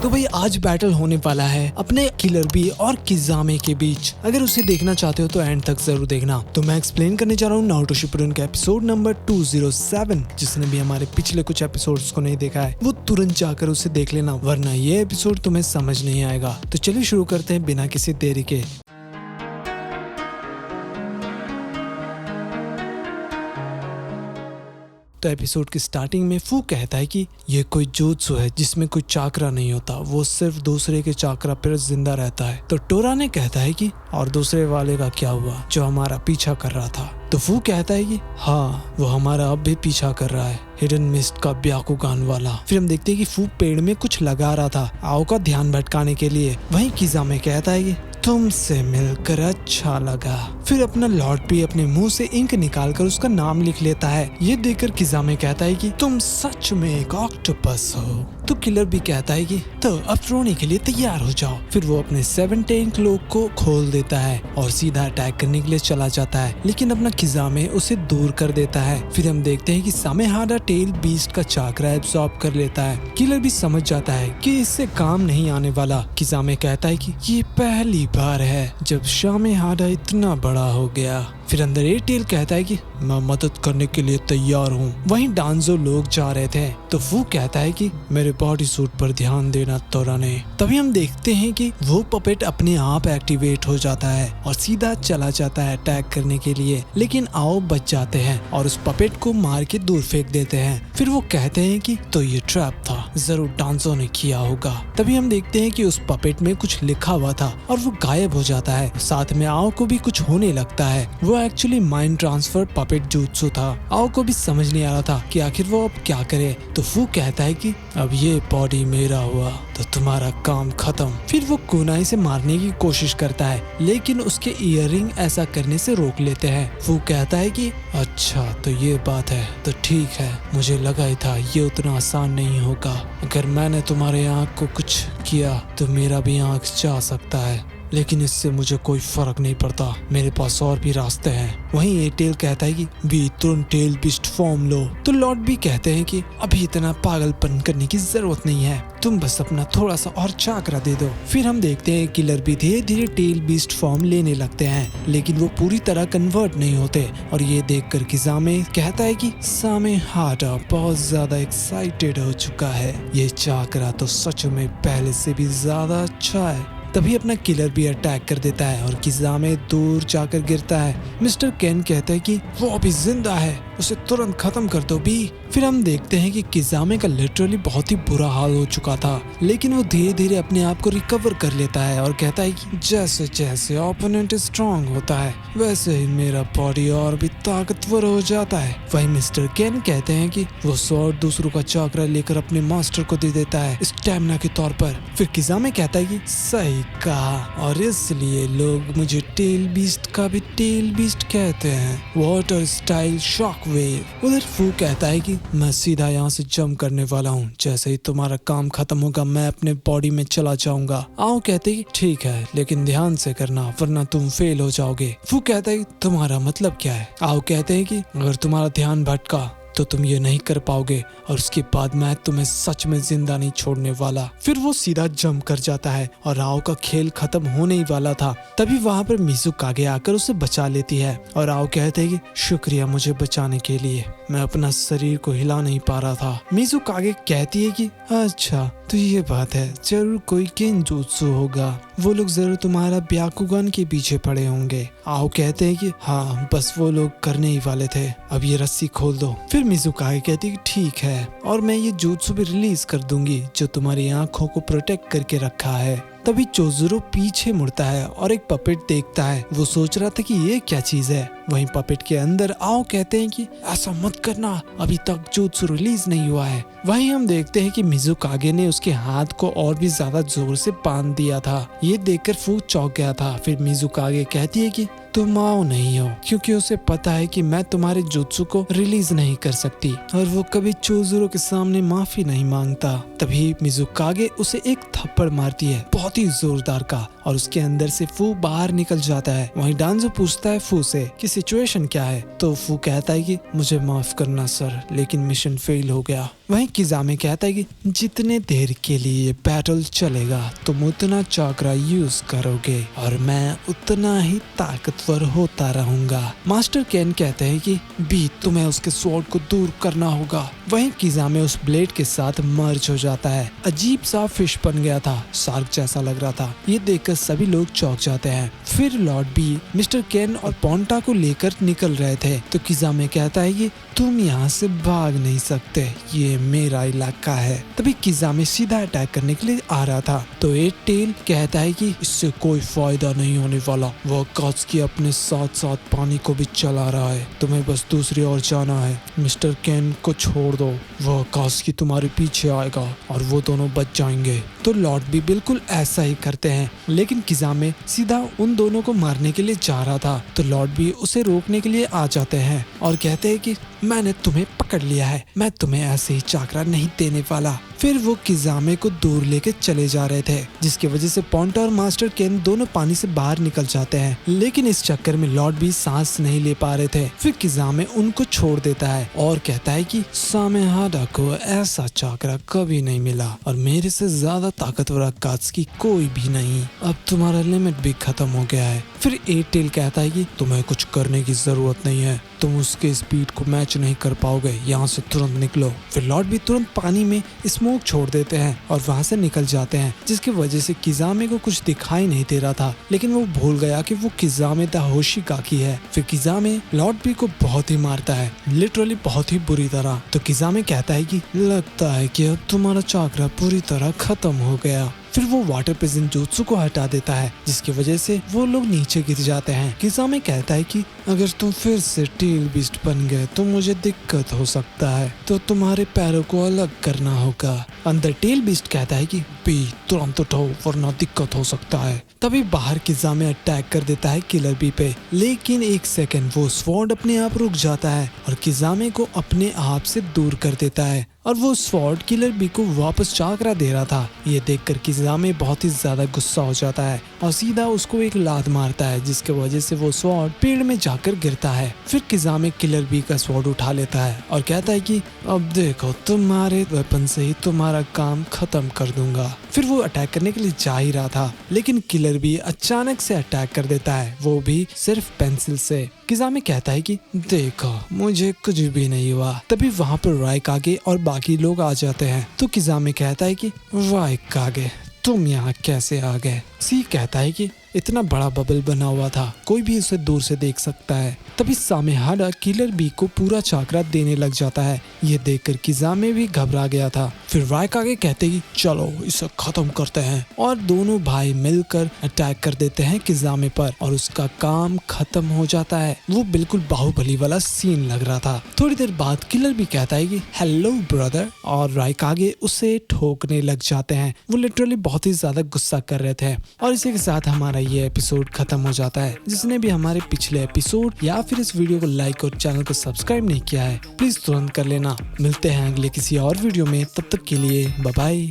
तो भाई आज बैटल होने वाला है अपने किलर बी और किजामे के बीच। अगर उसे देखना चाहते हो तो एंड तक जरूर देखना। तो मैं एक्सप्लेन करने जा रहा हूँ नारुतो शिपुडन का एपिसोड नंबर 207। जिसने भी हमारे पिछले कुछ एपिसोड्स को नहीं देखा है वो तुरंत जाकर उसे देख लेना, वरना ये एपिसोड तुम्हें समझ नहीं आएगा। तो चलिए शुरू करते हैं बिना किसी देरी के। तो एपिसोड की स्टार्टिंग में फू कहता है कि ये कोई जुत्सु है जिसमें कोई चाकरा नहीं होता, वो सिर्फ दूसरे के चाकरा पर जिंदा रहता है। तो टोरा ने कहता है कि और दूसरे वाले का क्या हुआ जो हमारा पीछा कर रहा था। तो फू कहता है कि हाँ वो हमारा अब भी पीछा कर रहा है, हिडन मिस्ट का ब्याकुगान वाला। फिर हम देखते हैं कि फू पेड़ में कुछ लगा रहा था आओ का ध्यान भटकाने के लिए। वहीं किजामे कहता है कि तुमसे मिलकर अच्छा लगा। फिर अपना लॉर्ड भी अपने मुंह से इंक निकालकर उसका नाम लिख लेता है। ये देखकर किजामे कहता है कि तुम सच में एक ऑक्टोपस हो। तो किलर भी कहता है कि तो अब रोने के लिए तैयार हो जाओ। फिर वो अपने 7 टैंक लोग को खोल देता है और सीधा अटैक करने के लिए चला जाता है, लेकिन अपना किजामे उसे दूर कर देता है। फिर हम देखते हैं कि सामेहाडा टेल बीस्ट का चाकरा एब्सॉर्ब कर लेता है। किलर भी समझ जाता है कि इससे काम नहीं आने वाला। किजामे कहता है कि ये पहली बार है जब सामेहाडा इतना बड़ा हो गया। फिर अंदर एटेल कहता है कि मैं मदद करने के लिए तैयार हूँ। वहीं डांजो लोग जा रहे थे तो वो कहता है कि मेरे बॉडी सूट पर ध्यान देना तोरा ने। तभी हम देखते हैं कि वो पपेट अपने आप एक्टिवेट हो जाता है और सीधा चला जाता है अटैक करने के लिए, लेकिन आओ बच जाते हैं और उस पपेट को मार के दूर फेंक देते हैं। फिर वो कहते हैं कि तो ये ट्रैप था, जरूर डांजो ने किया होगा। तभी हम देखते हैं कि उस पपेट में कुछ लिखा हुआ था और वो गायब हो जाता है। साथ में आओ को भी कुछ होने लगता है। वो actually mind transfer puppet jutsu था। आओ को भी समझ नहीं आ रहा था कि आखिर वो अब क्या करे। तो फू कहता है कि अब ये बॉडी मेरा हुआ तो तुम्हारा काम खत्म। फिर वो कुनाई से मारने की कोशिश करता है, लेकिन उसके इयररिंग ऐसा करने से रोक लेते हैं। फू कहता है कि अच्छा तो ये बात है, तो ठीक है, मुझे लगा ही था ये उतना आसान नहीं होगा। अगर मैंने तुम्हारे आँख को कुछ किया तो मेरा भी आँख जा सकता है, लेकिन इससे मुझे कोई फर्क नहीं पड़ता, मेरे पास और भी रास्ते हैं। वहीं एटेल कहता है कि भी तुरंत टेल बिस्ट फॉर्म लो। तो लॉर्ड भी कहते हैं कि अभी इतना पागलपन करने की जरूरत नहीं है, तुम बस अपना थोड़ा सा और चाकरा दे दो। फिर हम देखते हैं किलर भी धीरे धीरे टेल बिस्ट फॉर्म लेने लगते हैं, लेकिन वो पूरी तरह कन्वर्ट नहीं होते। और ये देखकर किजामे कहता है कि सामेहाडा बहुत ज्यादा एक्साइटेड हो चुका है, ये चाकरा तो सच में पहले से भी ज्यादा अच्छा है। तभी अपना किलर भी अटैक कर देता है और किजामे दूर जाकर गिरता है। मिस्टर केन कहता है कि वो अभी जिंदा है, उसे तुरंत खत्म कर दो भी। फिर हम देखते हैं कि किजामे का लिटरली बहुत ही बुरा हाल हो चुका था, लेकिन वो धीरे धीरे अपने आप को रिकवर कर लेता है और कहता है कि जैसे जैसे ओपोनेंट स्ट्रांग होता है वैसे ही मेरा बॉडी और भी ताकतवर हो जाता है। वही मिस्टर केन कहते हैं कि वो स्वॉर्ड दूसरों का चाकरा लेकर अपने मास्टर को दे देता है स्टैमिना के तौर पर। फिर किजामे कहता है कि सही कहा, और इसलिए लोग मुझे टेल बीस्ट का भी टेल बीस्ट कहते हैं, वाटर स्टाइल शॉक वेव। उधर फू कहता है कि मैं सीधा यहाँ से जंप करने वाला हूँ, जैसे ही तुम्हारा काम खत्म होगा मैं अपने बॉडी में चला जाऊंगा। आओ कहते हैं ठीक है, लेकिन ध्यान से करना वरना तुम फेल हो जाओगे। फू कहता है तुम्हारा मतलब क्या है। आओ कहते हैं कि अगर तुम्हारा ध्यान भटका तो तुम ये नहीं कर पाओगे और उसके बाद मैं तुम्हें सच में जिंदा नहीं छोड़ने वाला। फिर वो सीधा जंप कर जाता है और आओ का खेल खत्म होने ही वाला था। तभी वहाँ पर मिज़ुकागे आकर उसे बचा लेती है और आओ कहते हैं कि शुक्रिया मुझे बचाने के लिए, मैं अपना शरीर को हिला नहीं पा रहा था। मिज़ुकागे कहती है कि अच्छा तो ये बात है, जरूर कोई गेंजुत्सु होगा, वो लोग जरूर तुम्हारा ब्याकुगान के पीछे पड़े होंगे। आओ कहते हैं कि हाँ बस वो लोग करने ही वाले थे, अब ये रस्सी खोल दो। फिर मिज़ुकागे कहती है कि ठीक है, और मैं ये जुत्सु भी रिलीज कर दूंगी जो तुम्हारी आंखों को प्रोटेक्ट करके रखा है। तभी चोजुरो पीछे मुड़ता है और एक पपेट देखता है। वो सोच रहा था कि ये क्या चीज है। वहीं पपेट के अंदर आओ कहते हैं कि ऐसा मत करना, अभी तक जुत्सु रिलीज नहीं हुआ है। वहीं हम देखते हैं कि मिज़ुकागे ने उसके हाथ को और भी ज्यादा जोर से बांध दिया था। ये देखकर फू चौंक गया था। फिर मिज़ुकागे कहती है कि तुम आओ नहीं हो, क्योंकि उसे पता है कि मैं तुम्हारे जुत्सु को रिलीज नहीं कर सकती और वो कभी चोजुरो के सामने माफी नहीं मांगता। तभी मिजुकागे उसे एक थप्पड़ मारती है, बहुत ही जोरदार का, और उसके अंदर से फू बाहर निकल जाता है। वहीं डांजो पूछता है फू से कि सिचुएशन क्या है, तो फू कहता है कि मुझे माफ करना सर, लेकिन मिशन फेल हो गया। वहीं किजामे कहता है कि जितने देर के लिए बैटल चलेगा तुम उतना चाकरा यूज करोगे और मैं उतना ही ताकतवर होता रहूंगा। मास्टर केन कहते हैं कि बी तुम्हें उसके स्वॉर्ड को दूर करना होगा। वहीं किजामे उस ब्लेड के साथ मर्ज हो जाता है। अजीब सा फिश बन गया था, शार्क जैसा लग रहा था। ये देखकर सभी लोग चौंक जाते हैं। फिर लॉर्ड बी मिस्टर केन और पोंटा को लेकर निकल रहे थे, तो किजामे कहता है कि तुम यहाँ से भाग नहीं सकते, ये मेरा इलाका है। तभी किजामे सीधा अटैक करने के लिए आ रहा था, तो एट टेल कहता है कि इससे कोई फायदा नहीं होने वाला, वो कात्सुकी अपने साथ साथ पानी को भी चला रहा है, तुम्हें बस दूसरी ओर जाना है। मिस्टर केन को छोड़ दो, वह कात्सुकी तुम्हारे पीछे आएगा और वो दोनों बच जाएंगे। तो लॉर्ड भी बिल्कुल ऐसा ही करते हैं, लेकिन किजामे सीधा उन दोनों को मारने के लिए जा रहा था, तो लॉर्ड भी उसे रोकने के लिए आ जाते हैं और कहते हैं कि मैंने तुम्हें पकड़ लिया है, मैं तुम्हें ऐसे ही चाकरा नहीं देने वाला। फिर वो किजामे को दूर लेके चले जा रहे थे, जिसकी वजह से पोंटा और मास्टर केन दोनों पानी से बाहर निकल जाते हैं, लेकिन इस चक्कर में लॉर्ड भी सांस नहीं ले पा रहे थे। फिर किजामे उनको छोड़ देता है और कहता है कि सामेहाडा को ऐसा चाकरा कभी नहीं मिला और मेरे से ज्यादा ताकतवर कात्सुकी कोई भी नहीं, अब तुम्हारा लिमिट भी खत्म हो गया है। फिर एट टेल कहता है कि तुम्हें कुछ करने की जरूरत नहीं है, तुम उसके स्पीड को मैच नहीं कर पाओगे, यहाँ से तुरंत निकलो। फिर लॉर्ड भी तुरंत पानी में स्मोक छोड़ देते हैं और वहाँ से निकल जाते हैं, जिसकी वजह से किजामे को कुछ दिखाई नहीं दे रहा था, लेकिन वो भूल गया कि वो किजामे द होशिगाकी है। फिर किजामे लॉर्ड भी को बहुत ही मारता है, लिटरली बहुत ही बुरी तरह। तो किजामे कहता है कि लगता है कि अब तुम्हारा चाकरा पूरी तरह खत्म हो गया। फिर वो वाटर प्रेजेंट जुत्सु को हटा देता है, जिसकी वजह से वो लोग नीचे गिर जाते हैं। किजामे कहता है कि अगर तुम फिर से टेल बीस्ट बन गए तो मुझे दिक्कत हो सकता है, तो तुम्हारे पैरों को अलग करना होगा। अंदर टेल बीस्ट कहता है कि बी तुरंत उठो वरना दिक्कत हो सकता है। तभी बाहर किजामे अटैक कर देता है किलर बी पे, लेकिन एक सेकंड वो स्वॉर्ड अपने आप रुक जाता है और किजामे को अपने आप से दूर कर देता है और वो स्वॉर्ड किलर बी को वापस चाकरा दे रहा था। ये देखकर किजामे बहुत ही ज्यादा गुस्सा हो जाता है और सीधा उसको एक लात मारता है, जिसके वजह से वो स्वॉर्ड पेड़ में जाकर गिरता है। फिर किजामे किलर बी का स्वॉर्ड उठा लेता है और कहता है कि अब देखो तुम्हारे वेपन से ही तुम्हारा काम खत्म कर दूंगा। फिर वो अटैक करने के लिए जा ही रहा था, लेकिन किलर बी अचानक से अटैक कर देता है, वो भी सिर्फ पेंसिल से। किजामे कहता है कि देखो मुझे कुछ भी नहीं हुआ। तभी वहाँ पर राइकागे और बाकी लोग आ जाते हैं, तो किजामे कहता है कि राइकागे तुम यहाँ कैसे आ गए। सी कहता है कि इतना बड़ा बबल बना हुआ था, कोई भी उसे दूर से देख सकता है। तभी सामेहाडा किलर बी को पूरा चाकरा देने लग जाता है। ये देखकर किजामे भी घबरा गया था। फिर राइकागे कहते कि चलो इसे खत्म करते हैं, और दोनों भाई मिलकर अटैक कर देते हैं किजामे पर और उसका काम खत्म हो जाता है। वो बिल्कुल बाहुबली वाला सीन लग रहा था। थोड़ी देर बाद किलर बी कहता है कि हेलो ब्रदर, और राइकागे उसे ठोकने लग जाते हैं। वो लिटरली बहुत ही ज्यादा गुस्सा कर रहे थे। और इसी के साथ हमारा ये एपिसोड खत्म हो जाता है। जिसने भी हमारे पिछले एपिसोड या फिर इस वीडियो को लाइक और चैनल को सब्सक्राइब नहीं किया है, प्लीज तुरंत कर लेना। मिलते हैं अगले किसी और वीडियो में, तब तक के लिए बाय बाय।